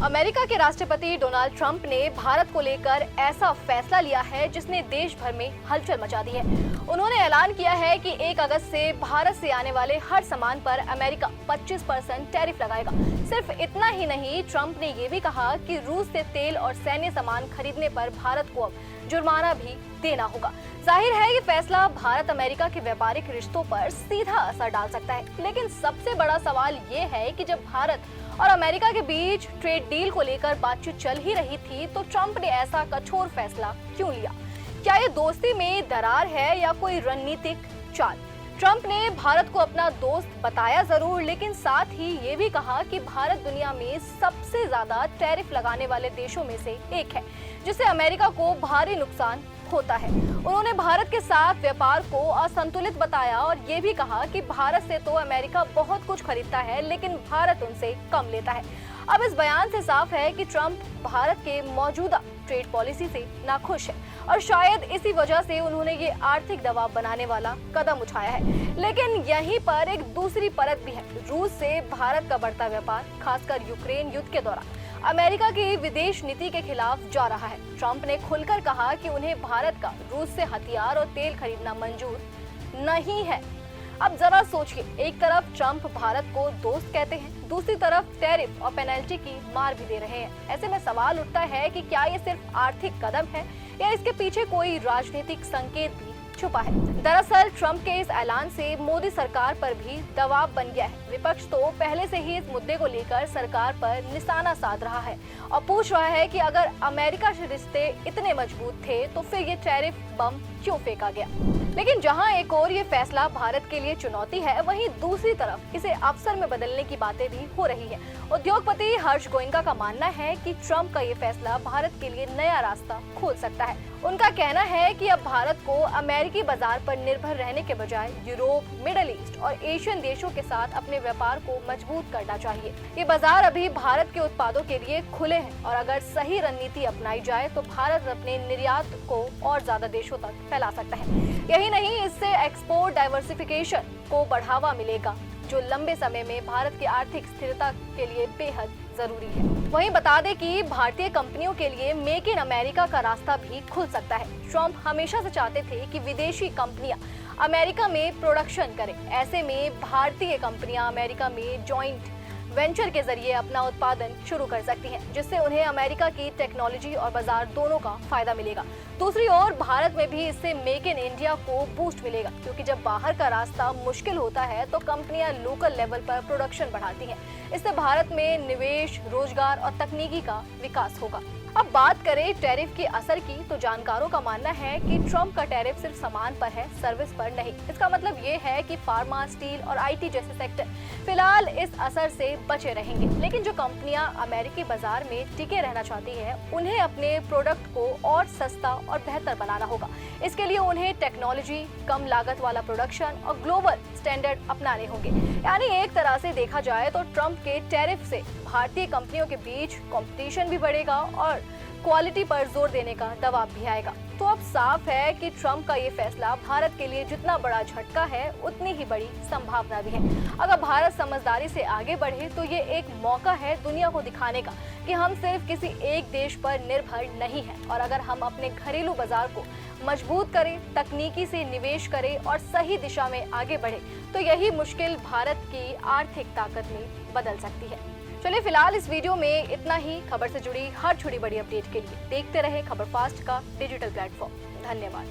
America के राष्ट्रपति Donald Trump ने भारत को लेकर ऐसा फैसला लिया है जिसने देश भर में हलचल मचा दी है। उन्होंने ऐलान किया है कि 1 अगस्त से भारत से आने वाले हर सामान पर अमेरिका 25% टैरिफ लगाएगा। सिर्फ इतना ही नहीं, ट्रंप ने ये भी कहा कि रूस से तेल और सैन्य सामान खरीदने पर भारत को अब जुर्माना भी देना होगा। जाहिर है ये फैसला भारत अमेरिका के व्यापारिक रिश्तों पर सीधा असर डाल सकता है। लेकिन सबसे बड़ा सवाल ये है कि जब भारत और अमेरिका के बीच ट्रेड डील को लेकर बातचीत चल ही रही थी, तो ट्रंप ने ऐसा कठोर फैसला क्यों लिया? क्या ये दोस्ती में दरार है या कोई रणनीतिक चाल? ट्रंप ने भारत को अपना दोस्त बताया जरूर, लेकिन साथ ही ये भी कहा कि भारत दुनिया में सबसे ज्यादा टैरिफ लगाने वाले देशों में से एक है, जिससे अमेरिका को भारी नुकसान होता है। उन्होंने भारत के साथ व्यापार को असंतुलित बताया और ये भी कहा कि भारत से तो अमेरिका बहुत कुछ खरीदता है, लेकिन भारत उनसे कम लेता है। अब इस बयान से साफ है कि ट्रंप भारत के मौजूदा ट्रेड पॉलिसी से नाखुश है और शायद इसी वजह से उन्होंने ये आर्थिक दबाव बनाने वाला कदम उठाया है। लेकिन यहीं पर एक दूसरी परत भी है। रूस से भारत का बढ़ता व्यापार, खासकर यूक्रेन युद्ध के दौरान, अमेरिका की विदेश नीति के खिलाफ जा रहा है। ट्रंप ने खुलकर कहा कि उन्हें भारत का रूस से हथियार और तेल खरीदना मंजूर नहीं है। अब जरा सोचिए, एक तरफ ट्रंप भारत को दोस्त कहते हैं, दूसरी तरफ टैरिफ और पेनल्टी की मार भी दे रहे हैं। ऐसे में सवाल उठता है कि क्या ये सिर्फ आर्थिक कदम है या इसके पीछे कोई राजनीतिक संकेत भी छुपा है? दरअसल ट्रंप के इस ऐलान से मोदी सरकार पर भी दबाव बन गया है। विपक्ष तो पहले से ही इस मुद्दे को लेकर सरकार पर निशाना साध रहा है और पूछ रहा है कि अगर अमेरिका से रिश्ते इतने मजबूत थे तो फिर ये टैरिफ बम क्यों फेंका गया? लेकिन जहां एक और ये फैसला भारत के लिए चुनौती है, वहीं दूसरी तरफ इसे अवसर में बदलने की बातें भी हो रही है। उद्योगपति हर्ष गोयनका का मानना है कि ट्रंप का ये फैसला भारत के लिए नया रास्ता खोल सकता है। उनका कहना है कि अब भारत को अमेरिकी बाजार पर निर्भर रहने के बजाय यूरोप, मिडिल ईस्ट और एशियन देशों के साथ अपने व्यापार को मजबूत करना चाहिए। ये बाजार अभी भारत के उत्पादों के लिए खुले हैं और अगर सही रणनीति अपनाई जाए तो भारत अपने निर्यात को और ज्यादा देशों तक फैला सकता है। यही नहीं, इससे एक्सपोर्ट डाइवर्सिफिकेशन को बढ़ावा मिलेगा, जो लंबे समय में भारत की आर्थिक स्थिरता के लिए बेहद जरूरी है। वहीं बता दें कि भारतीय कंपनियों के लिए मेक इन अमेरिका का रास्ता भी खुल सकता है। ट्रंप हमेशा से चाहते थे कि विदेशी कंपनियां अमेरिका में प्रोडक्शन करें। ऐसे में भारतीय कंपनियां अमेरिका में जॉइंट वेंचर के जरिए अपना उत्पादन शुरू कर सकती हैं, जिससे उन्हें अमेरिका की टेक्नोलॉजी और बाजार दोनों का फायदा मिलेगा। दूसरी ओर भारत में भी इससे मेक इन इंडिया को बूस्ट मिलेगा, क्योंकि जब बाहर का रास्ता मुश्किल होता है तो कंपनियां लोकल लेवल पर प्रोडक्शन बढ़ाती हैं। इससे भारत में निवेश, रोजगार और तकनीकी का विकास होगा। अब बात करें टैरिफ के असर की, तो जानकारों का मानना है कि ट्रंप का टैरिफ सिर्फ सामान पर है, सर्विस पर नहीं। इसका मतलब ये है कि फार्मा, स्टील और आईटी जैसे सेक्टर फिलहाल इस असर से बचे रहेंगे। लेकिन जो कंपनियां अमेरिकी बाजार में टिके रहना चाहती है, उन्हें अपने प्रोडक्ट को और सस्ता और बेहतर बनाना होगा। इसके लिए उन्हें टेक्नोलॉजी, कम लागत वाला प्रोडक्शन और ग्लोबल स्टैंडर्ड अपनाने होंगे। यानी एक तरह से देखा जाए तो ट्रंप के टैरिफ से भारतीय कंपनियों के बीच कंपटीशन भी बढ़ेगा और क्वालिटी पर जोर देने का दबाव भी आएगा। तो अब साफ है कि ट्रंप का ये फैसला भारत के लिए जितना बड़ा झटका है, उतनी ही बड़ी संभावना भी है। अगर भारत समझदारी से आगे बढ़े तो ये एक मौका है दुनिया को दिखाने का कि हम सिर्फ किसी एक देश पर निर्भर नहीं हैं। और अगर हम अपने घरेलू बाजार को मजबूत करें, तकनीकी से निवेश करें और सही दिशा में आगे बढ़े, तो यही मुश्किल भारत की आर्थिक ताकत में बदल सकती है। चलिए फिलहाल इस वीडियो में इतना ही। खबर से जुड़ी हर छोटी बड़ी अपडेट के लिए देखते रहे खबर फास्ट का डिजिटल प्लेटफॉर्म। धन्यवाद।